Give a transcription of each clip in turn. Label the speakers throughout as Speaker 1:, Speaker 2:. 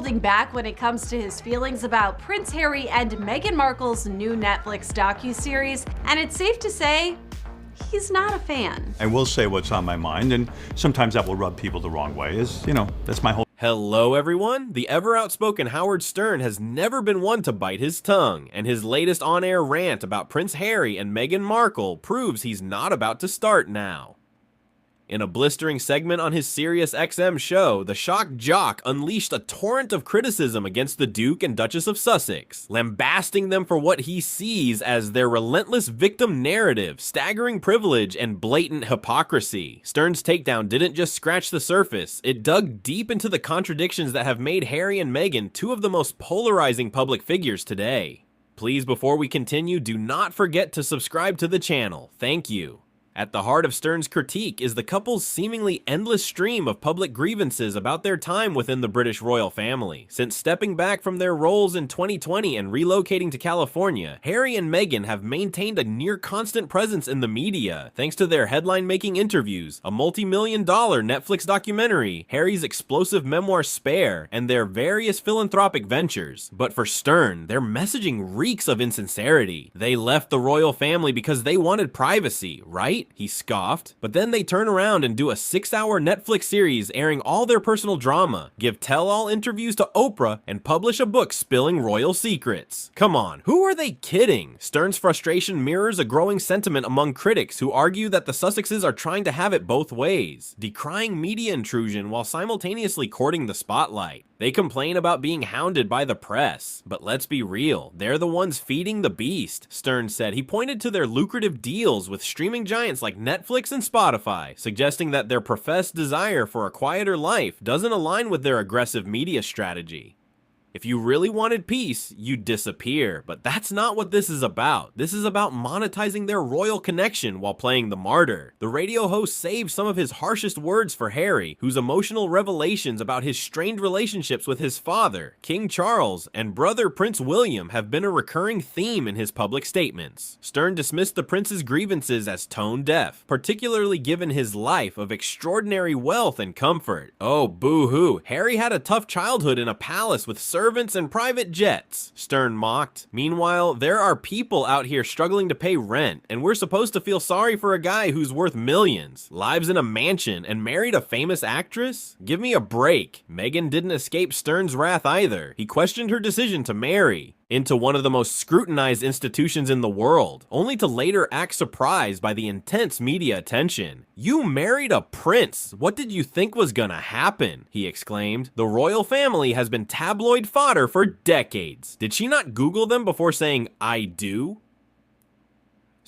Speaker 1: holding back when it comes to his feelings about Prince Harry and Meghan Markle's new Netflix docuseries, and it's safe to say he's not a fan.
Speaker 2: I will say what's on my mind, and sometimes that will rub people the wrong way, that's my whole.
Speaker 3: Hello everyone! The ever-outspoken Howard Stern has never been one to bite his tongue, and his latest on-air rant about Prince Harry and Meghan Markle proves he's not about to start now. In a blistering segment on his SiriusXM show, the shock jock unleashed a torrent of criticism against the Duke and Duchess of Sussex, lambasting them for what he sees as their relentless victim narrative, staggering privilege, and blatant hypocrisy. Stern's takedown didn't just scratch the surface, it dug deep into the contradictions that have made Harry and Meghan two of the most polarizing public figures today. Please, before we continue, do not forget to subscribe to the channel. Thank you. At the heart of Stern's critique is the couple's seemingly endless stream of public grievances about their time within the British royal family. Since stepping back from their roles in 2020 and relocating to California, Harry and Meghan have maintained a near-constant presence in the media, thanks to their headline-making interviews, a multi-million-dollar Netflix documentary, Harry's explosive memoir Spare, and their various philanthropic ventures. But for Stern, their messaging reeks of insincerity. They left the royal family because they wanted privacy, right? He scoffed. But then they turn around and do a 6-hour Netflix series airing all their personal drama, give tell-all interviews to Oprah, and publish a book spilling royal secrets. Come on, who are they kidding? Stern's frustration mirrors a growing sentiment among critics who argue that the Sussexes are trying to have it both ways, decrying media intrusion while simultaneously courting the spotlight. They complain about being hounded by the press, but let's be real, they're the ones feeding the beast, Stern said. He pointed to their lucrative deals with streaming giants like Netflix and Spotify, suggesting that their professed desire for a quieter life doesn't align with their aggressive media strategy. If you really wanted peace, you'd disappear, but that's not what this is about. This is about monetizing their royal connection while playing the martyr. The radio host saved some of his harshest words for Harry, whose emotional revelations about his strained relationships with his father, King Charles, and brother Prince William have been a recurring theme in his public statements. Stern dismissed the prince's grievances as tone-deaf, particularly given his life of extraordinary wealth and comfort. Oh, boo-hoo, Harry had a tough childhood in a palace with servants and private jets, Stern mocked. Meanwhile, there are people out here struggling to pay rent, and we're supposed to feel sorry for a guy who's worth millions, lives in a mansion, and married a famous actress? Give me a break. Meghan didn't escape Stern's wrath either. He questioned her decision to marry into one of the most scrutinized institutions in the world, only to later act surprised by the intense media attention. "You married a prince. What did you think was gonna happen?" he exclaimed. "The royal family has been tabloid fodder for decades. Did she not Google them before saying, 'I do'?"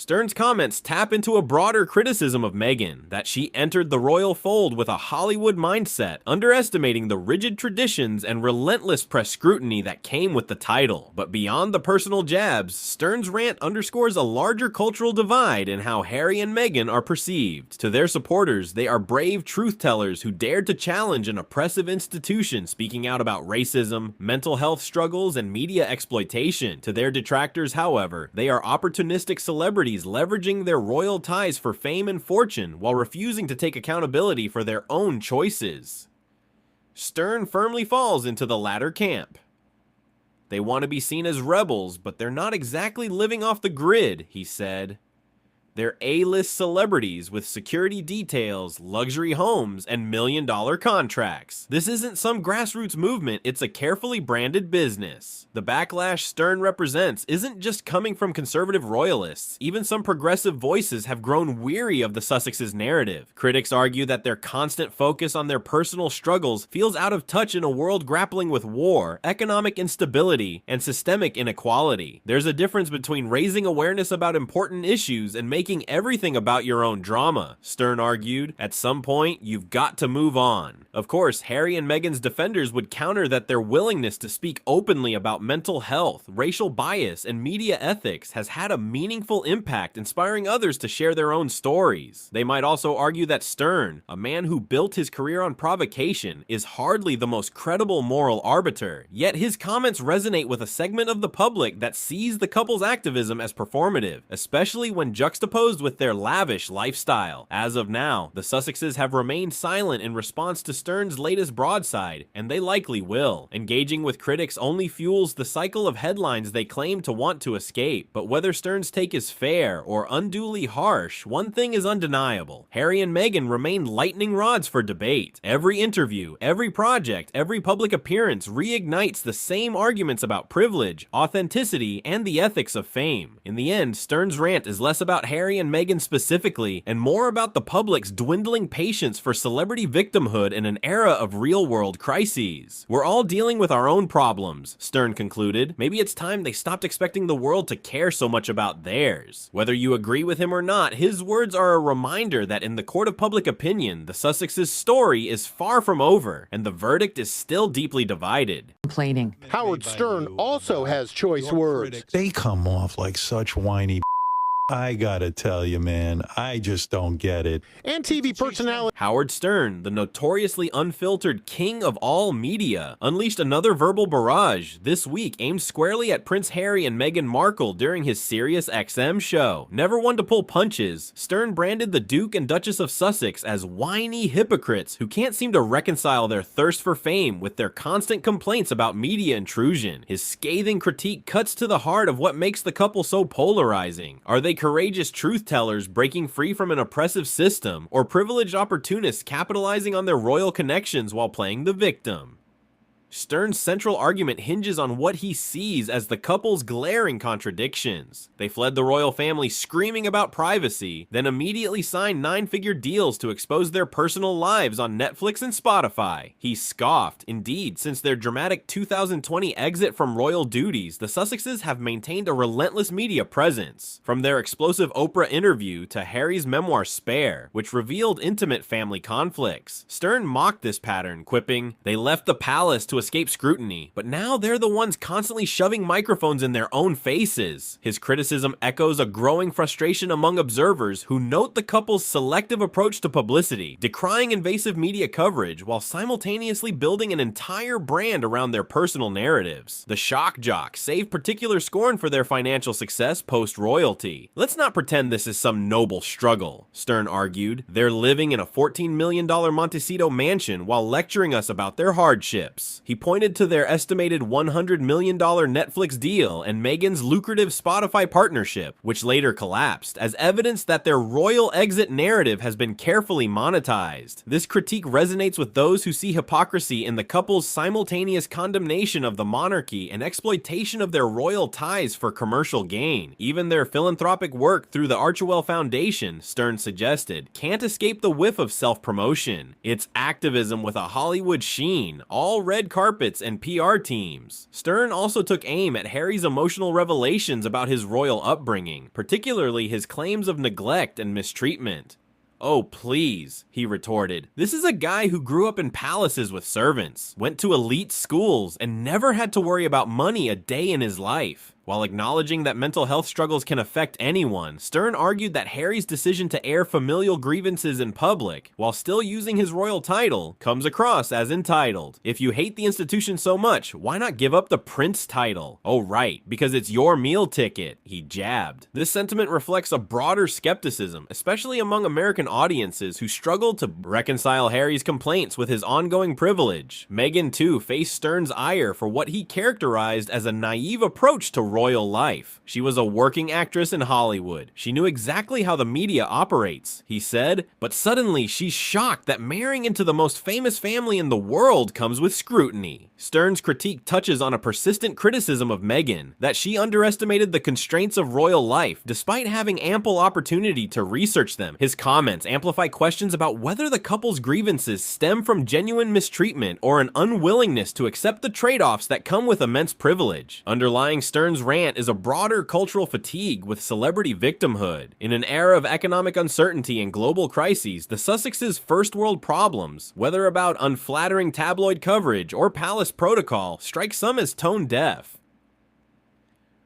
Speaker 3: Stern's comments tap into a broader criticism of Meghan, that she entered the royal fold with a Hollywood mindset, underestimating the rigid traditions and relentless press scrutiny that came with the title. But beyond the personal jabs, Stern's rant underscores a larger cultural divide in how Harry and Meghan are perceived. To their supporters, they are brave truth-tellers who dared to challenge an oppressive institution, speaking out about racism, mental health struggles, and media exploitation. To their detractors, however, they are opportunistic celebrities leveraging their royal ties for fame and fortune while refusing to take accountability for their own choices. Stern firmly falls into the latter camp. They want to be seen as rebels, but they're not exactly living off the grid, he said. They're A-list celebrities with security details, luxury homes, and million-dollar contracts. This isn't some grassroots movement, it's a carefully branded business. The backlash Stern represents isn't just coming from conservative royalists. Even some progressive voices have grown weary of the Sussexes' narrative. Critics argue that their constant focus on their personal struggles feels out of touch in a world grappling with war, economic instability, and systemic inequality. There's a difference between raising awareness about important issues and making everything about your own drama, Stern argued. At some point, you've got to move on. Of course, Harry and Meghan's defenders would counter that their willingness to speak openly about mental health, racial bias, and media ethics has had a meaningful impact, inspiring others to share their own stories. They might also argue that Stern, a man who built his career on provocation, is hardly the most credible moral arbiter, yet his comments resonate with a segment of the public that sees the couple's activism as performative, especially when juxtaposed juxtaposed with their lavish lifestyle. As of now, the Sussexes have remained silent in response to Stern's latest broadside, and they likely will. Engaging with critics only fuels the cycle of headlines they claim to want to escape. But whether Stern's take is fair or unduly harsh, one thing is undeniable. Harry and Meghan remain lightning rods for debate. Every interview, every project, every public appearance reignites the same arguments about privilege, authenticity, and the ethics of fame. In the end, Stern's rant is less about Harry and Meghan specifically, and more about the public's dwindling patience for celebrity victimhood in an era of real-world crises. We're all dealing with our own problems, Stern concluded. Maybe it's time they stopped expecting the world to care so much about theirs. Whether you agree with him or not, his words are a reminder that in the court of public opinion, the Sussexes' story is far from over, and the verdict is still deeply divided.
Speaker 4: Complaining.
Speaker 5: Howard Stern also has choice words.
Speaker 6: They come off like such whiny I gotta tell you, man, I just don't get it.
Speaker 5: And TV personality
Speaker 3: Howard Stern, the notoriously unfiltered king of all media, unleashed another verbal barrage this week aimed squarely at Prince Harry and Meghan Markle during his Sirius XM show. Never one to pull punches, Stern branded the Duke and Duchess of Sussex as whiny hypocrites who can't seem to reconcile their thirst for fame with their constant complaints about media intrusion. His scathing critique cuts to the heart of what makes the couple so polarizing. Are they courageous truth tellers breaking free from an oppressive system, or privileged opportunists capitalizing on their royal connections while playing the victim? Stern's central argument hinges on what he sees as the couple's glaring contradictions. They fled the royal family screaming about privacy, then immediately signed nine-figure deals to expose their personal lives on Netflix and Spotify. He scoffed. Indeed, since their dramatic 2020 exit from royal duties, the Sussexes have maintained a relentless media presence. From their explosive Oprah interview to Harry's memoir Spare, which revealed intimate family conflicts. Stern mocked this pattern, quipping, "They left the palace to escape scrutiny, but now they're the ones constantly shoving microphones in their own faces." His criticism echoes a growing frustration among observers who note the couple's selective approach to publicity, decrying invasive media coverage while simultaneously building an entire brand around their personal narratives. The shock jocks save particular scorn for their financial success post-royalty. "Let's not pretend this is some noble struggle," Stern argued. "They're living in a $14 million Montecito mansion while lecturing us about their hardships." He pointed to their estimated $100 million Netflix deal and Meghan's lucrative Spotify partnership, which later collapsed, as evidence that their royal exit narrative has been carefully monetized. This critique resonates with those who see hypocrisy in the couple's simultaneous condemnation of the monarchy and exploitation of their royal ties for commercial gain. Even their philanthropic work through the Archewell Foundation, Stern suggested, can't escape the whiff of self-promotion. It's activism with a Hollywood sheen, all red carpets and PR teams. Stern also took aim at Harry's emotional revelations about his royal upbringing, particularly his claims of neglect and mistreatment. "Oh, please," he retorted. "This is a guy who grew up in palaces with servants, went to elite schools, and never had to worry about money a day in his life." While acknowledging that mental health struggles can affect anyone, Stern argued that Harry's decision to air familial grievances in public, while still using his royal title, comes across as entitled. "If you hate the institution so much, why not give up the prince title?" "Oh right, because it's your meal ticket," he jabbed. This sentiment reflects a broader skepticism, especially among American audiences who struggle to reconcile Harry's complaints with his ongoing privilege. Meghan too faced Stern's ire for what he characterized as a naive approach to royal life. "She was a working actress in Hollywood. She knew exactly how the media operates," he said, "but suddenly she's shocked that marrying into the most famous family in the world comes with scrutiny." Stern's critique touches on a persistent criticism of Meghan, that she underestimated the constraints of royal life despite having ample opportunity to research them. His comments amplify questions about whether the couple's grievances stem from genuine mistreatment or an unwillingness to accept the trade-offs that come with immense privilege. Underlying Stern's rant is a broader cultural fatigue with celebrity victimhood. In an era of economic uncertainty and global crises, the Sussexes' first world problems, whether about unflattering tabloid coverage or palace protocol, strike some as tone deaf.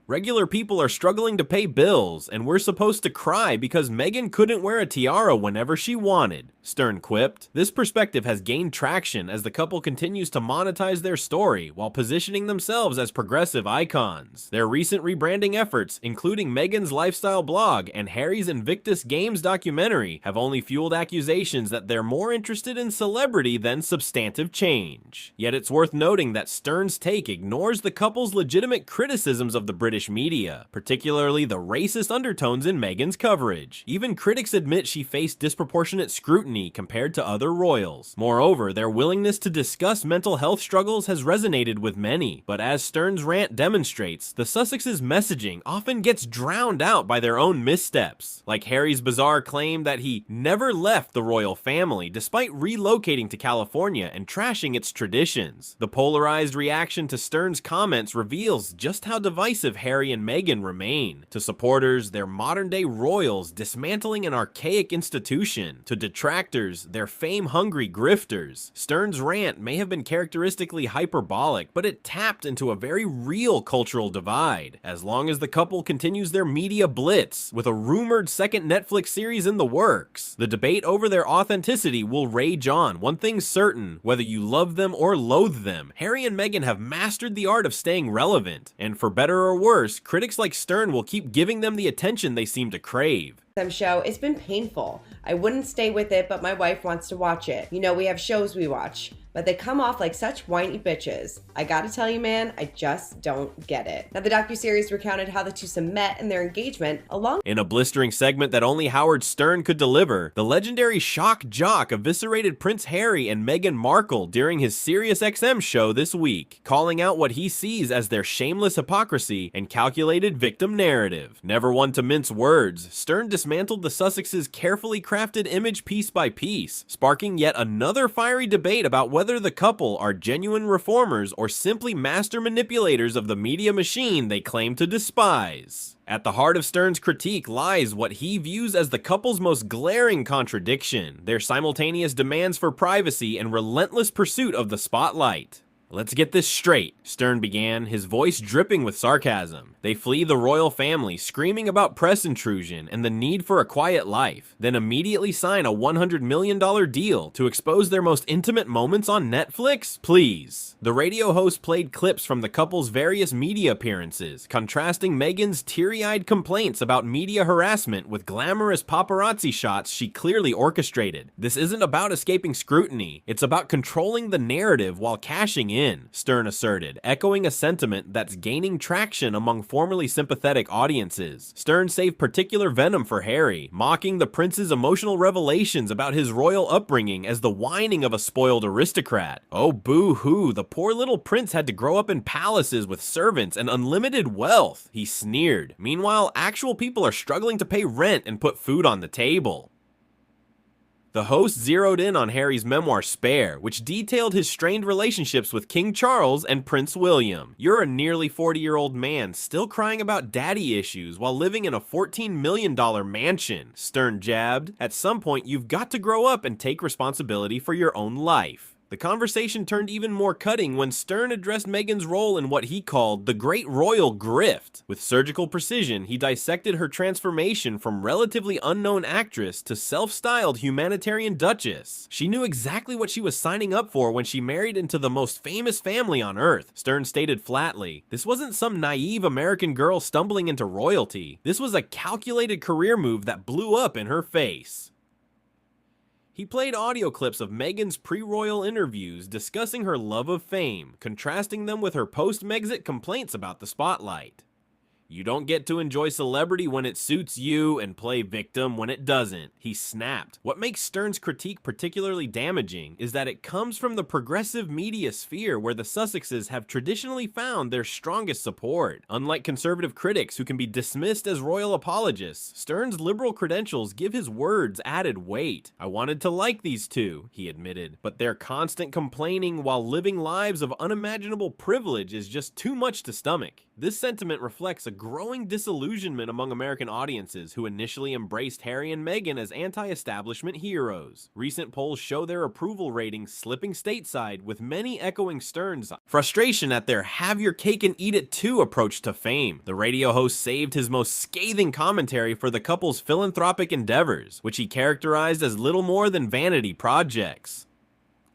Speaker 3: Regular people are struggling to pay bills, and we're supposed to cry because Meghan couldn't wear a tiara whenever she wanted. Stern quipped. This perspective has gained traction as the couple continues to monetize their story while positioning themselves as progressive icons. Their recent rebranding efforts, including Meghan's lifestyle blog and Harry's Invictus Games documentary, have only fueled accusations that they're more interested in celebrity than substantive change. Yet it's worth noting that Stern's take ignores the couple's legitimate criticisms of the British media, particularly the racist undertones in Meghan's coverage. Even critics admit she faced disproportionate scrutiny compared to other royals. Moreover, their willingness to discuss mental health struggles has resonated with many, but as Stern's rant demonstrates, the Sussexes' messaging often gets drowned out by their own missteps, like Harry's bizarre claim that he never left the royal family despite relocating to California and trashing its traditions. The polarized reaction to Stern's comments reveals just how divisive Harry and Meghan remain. To supporters, they're modern-day royals dismantling an archaic institution. To detractors, they're fame-hungry grifters. Stern's rant may have been characteristically hyperbolic, but it tapped into a very real cultural divide. As long as the couple continues their media blitz, with a rumored second Netflix series in the works, the debate over their authenticity will rage on. One thing's certain, whether you love them or loathe them, Harry and Meghan have mastered the art of staying relevant, and for better or worse, critics like Stern will keep giving them the attention they seem to crave.
Speaker 4: Show, it's been painful. I wouldn't stay with it, but my wife wants to watch it. You know, we have shows we watch, but they come off like such whiny bitches. I gotta tell you, man, I just don't get it. Now, the docuseries recounted how the twosome met and their engagement along.
Speaker 3: In a blistering segment that only Howard Stern could deliver, the legendary shock jock eviscerated Prince Harry and Meghan Markle during his SiriusXM show this week, calling out what he sees as their shameless hypocrisy and calculated victim narrative. Never one to mince words, Stern dismantled the Sussexes' carefully crafted image piece by piece, sparking yet another fiery debate about whether the couple are genuine reformers or simply master manipulators of the media machine they claim to despise. At the heart of Stern's critique lies what he views as the couple's most glaring contradiction: their simultaneous demands for privacy and relentless pursuit of the spotlight. Let's get this straight, Stern began, his voice dripping with sarcasm. They flee the royal family, screaming about press intrusion and the need for a quiet life, then immediately sign a $100 million deal to expose their most intimate moments on Netflix? Please. The radio host played clips from the couple's various media appearances, contrasting Meghan's teary-eyed complaints about media harassment with glamorous paparazzi shots she clearly orchestrated. This isn't about escaping scrutiny, it's about controlling the narrative while cashing in, Stern asserted, echoing a sentiment that's gaining traction among formerly sympathetic audiences. Stern saved particular venom for Harry, mocking the prince's emotional revelations about his royal upbringing as the whining of a spoiled aristocrat. Oh, boo-hoo, the poor little prince had to grow up in palaces with servants and unlimited wealth, he sneered. Meanwhile, actual people are struggling to pay rent and put food on the table. The host zeroed in on Harry's memoir Spare, which detailed his strained relationships with King Charles and Prince William. You're a nearly 40-year-old man still crying about daddy issues while living in a $14 million mansion, Stern jabbed. At some point, you've got to grow up and take responsibility for your own life. The conversation turned even more cutting when Stern addressed Meghan's role in what he called the Great Royal Grift. With surgical precision, he dissected her transformation from relatively unknown actress to self-styled humanitarian duchess. She knew exactly what she was signing up for when she married into the most famous family on earth, Stern stated flatly. This wasn't some naive American girl stumbling into royalty. This was a calculated career move that blew up in her face. He played audio clips of Meghan's pre-royal interviews discussing her love of fame, contrasting them with her post-Megxit complaints about the spotlight. You don't get to enjoy celebrity when it suits you and play victim when it doesn't, he snapped. What makes Stern's critique particularly damaging is that it comes from the progressive media sphere where the Sussexes have traditionally found their strongest support. Unlike conservative critics who can be dismissed as royal apologists, Stern's liberal credentials give his words added weight. I wanted to like these two, he admitted, but their constant complaining while living lives of unimaginable privilege is just too much to stomach. This sentiment reflects a growing disillusionment among American audiences who initially embraced Harry and Meghan as anti-establishment heroes. Recent polls show their approval ratings slipping stateside, with many echoing Stern's frustration at their have-your-cake-and-eat-it-too approach to fame. The radio host saved his most scathing commentary for the couple's philanthropic endeavors, which he characterized as little more than vanity projects.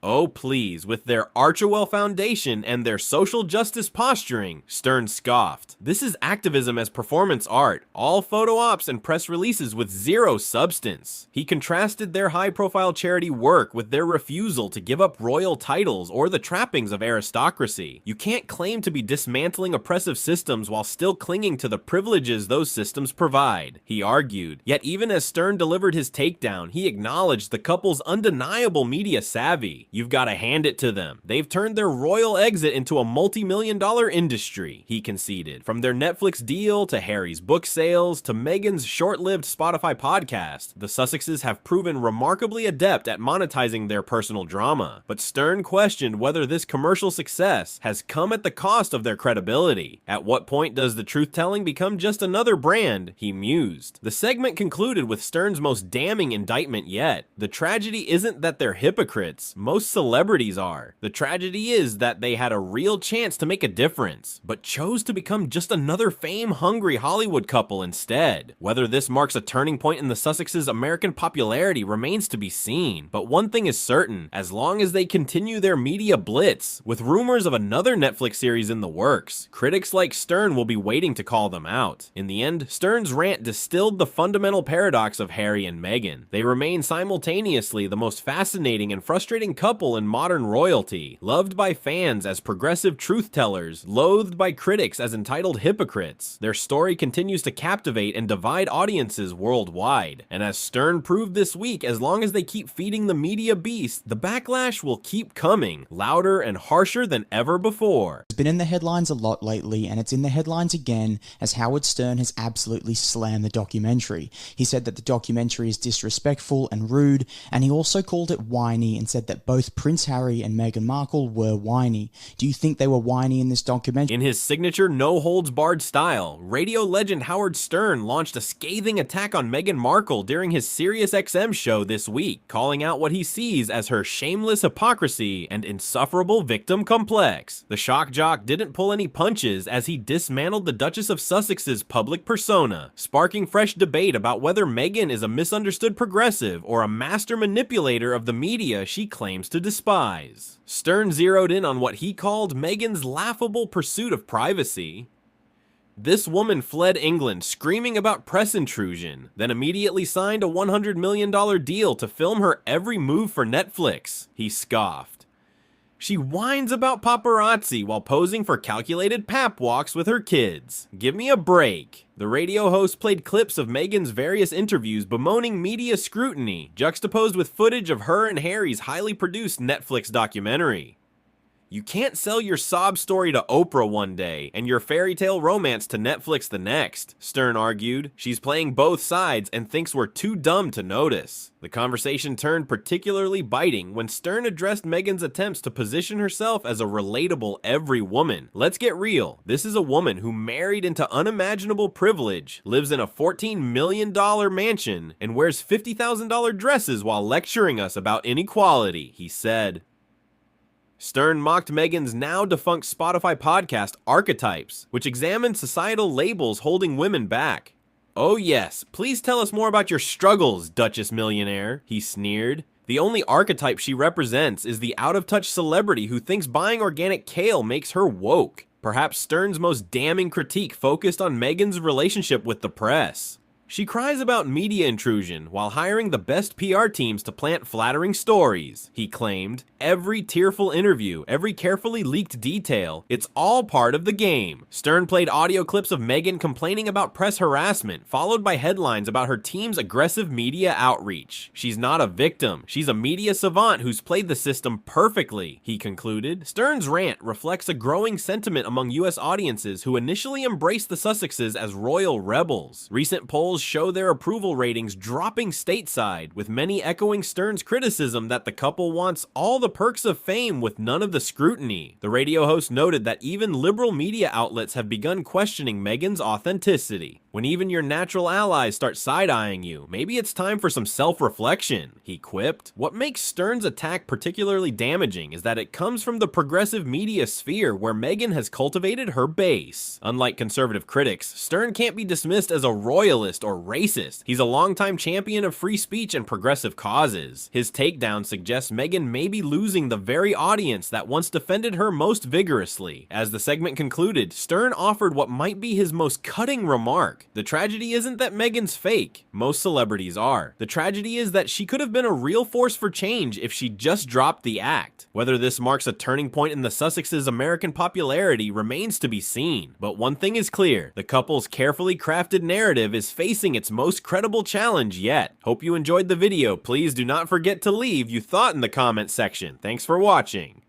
Speaker 3: Oh please, with their Archewell Foundation and their social justice posturing, Stern scoffed. This is activism as performance art, all photo ops and press releases with zero substance. He contrasted their high-profile charity work with their refusal to give up royal titles or the trappings of aristocracy. You can't claim to be dismantling oppressive systems while still clinging to the privileges those systems provide, he argued. Yet even as Stern delivered his takedown, he acknowledged the couple's undeniable media savvy. You've got to hand it to them. They've turned their royal exit into a multi-million-dollar industry, he conceded. From their Netflix deal, to Harry's book sales, to Meghan's short-lived Spotify podcast, the Sussexes have proven remarkably adept at monetizing their personal drama. But Stern questioned whether this commercial success has come at the cost of their credibility. At what point does the truth-telling become just another brand? He mused. The segment concluded with Stern's most damning indictment yet. The tragedy isn't that they're hypocrites. Most celebrities are. The tragedy is that they had a real chance to make a difference, but chose to become just another fame-hungry Hollywood couple instead. Whether this marks a turning point in the Sussexes' American popularity remains to be seen, but one thing is certain: as long as they continue their media blitz, with rumors of another Netflix series in the works, critics like Stern will be waiting to call them out. In the end, Stern's rant distilled the fundamental paradox of Harry and Meghan. They remain simultaneously the most fascinating and frustrating couple in modern royalty, loved by fans as progressive truth-tellers, loathed by critics as entitled hypocrites. Their story continues to captivate and divide audiences worldwide, and as Stern proved this week, as long as they keep feeding the media beast, the backlash will keep coming, louder and harsher than ever before.
Speaker 7: It's been in the headlines a lot lately, and it's in the headlines again as Howard Stern has absolutely slammed the documentary. He said that the documentary is disrespectful and rude, and he also called it whiny and said that both Prince Harry and Meghan Markle were whiny. Do you think they were whiny in this documentary?
Speaker 3: In his signature no-holds-barred style, radio legend Howard Stern launched a scathing attack on Meghan Markle during his SiriusXM show this week, calling out what he sees as her shameless hypocrisy and insufferable victim complex. The shock jock didn't pull any punches as he dismantled the Duchess of Sussex's public persona, sparking fresh debate about whether Meghan is a misunderstood progressive or a master manipulator of the media she claims to despise. Stern zeroed in on what he called Meghan's laughable pursuit of privacy. This woman fled England screaming about press intrusion, then immediately signed a $100 million deal to film her every move for Netflix, he scoffed. She whines about paparazzi while posing for calculated pap walks with her kids. Give me a break. The radio host played clips of Meghan's various interviews bemoaning media scrutiny, juxtaposed with footage of her and Harry's highly produced Netflix documentary. You can't sell your sob story to Oprah one day and your fairy tale romance to Netflix the next, Stern argued. She's playing both sides and thinks we're too dumb to notice. The conversation turned particularly biting when Stern addressed Meghan's attempts to position herself as a relatable every woman. Let's get real. This is a woman who married into unimaginable privilege, lives in a $14 million mansion, and wears $50,000 dresses while lecturing us about inequality, he said. Stern mocked Meghan's now-defunct Spotify podcast, Archetypes, which examined societal labels holding women back. Oh yes, please tell us more about your struggles, Duchess Millionaire, he sneered. The only archetype she represents is the out-of-touch celebrity who thinks buying organic kale makes her woke. Perhaps Stern's most damning critique focused on Meghan's relationship with the press. She cries about media intrusion while hiring the best PR teams to plant flattering stories, he claimed. Every tearful interview, every carefully leaked detail, it's all part of the game. Stern played audio clips of Meghan complaining about press harassment, followed by headlines about her team's aggressive media outreach. She's not a victim, she's a media savant who's played the system perfectly, he concluded. Stern's rant reflects a growing sentiment among US audiences who initially embraced the Sussexes as royal rebels. Recent polls polls show their approval ratings dropping stateside, with many echoing Stern's criticism that the couple wants all the perks of fame with none of the scrutiny. The radio host noted that even liberal media outlets have begun questioning Meghan's authenticity. When even your natural allies start side-eyeing you, maybe it's time for some self-reflection, he quipped. What makes Stern's attack particularly damaging is that it comes from the progressive media sphere where Meghan has cultivated her base. Unlike conservative critics, Stern can't be dismissed as a royalist or racist. He's a longtime champion of free speech and progressive causes. His takedown suggests Meghan may be losing the very audience that once defended her most vigorously. As the segment concluded, Stern offered what might be his most cutting remark. The tragedy isn't that Meghan's fake. Most celebrities are. The tragedy is that she could have been a real force for change if she just dropped the act. Whether this marks a turning point in the Sussexes' American popularity remains to be seen. But one thing is clear, the couple's carefully crafted narrative is facing its most credible challenge yet. Hope you enjoyed the video. Please do not forget to leave your thought in the comment section. Thanks for watching.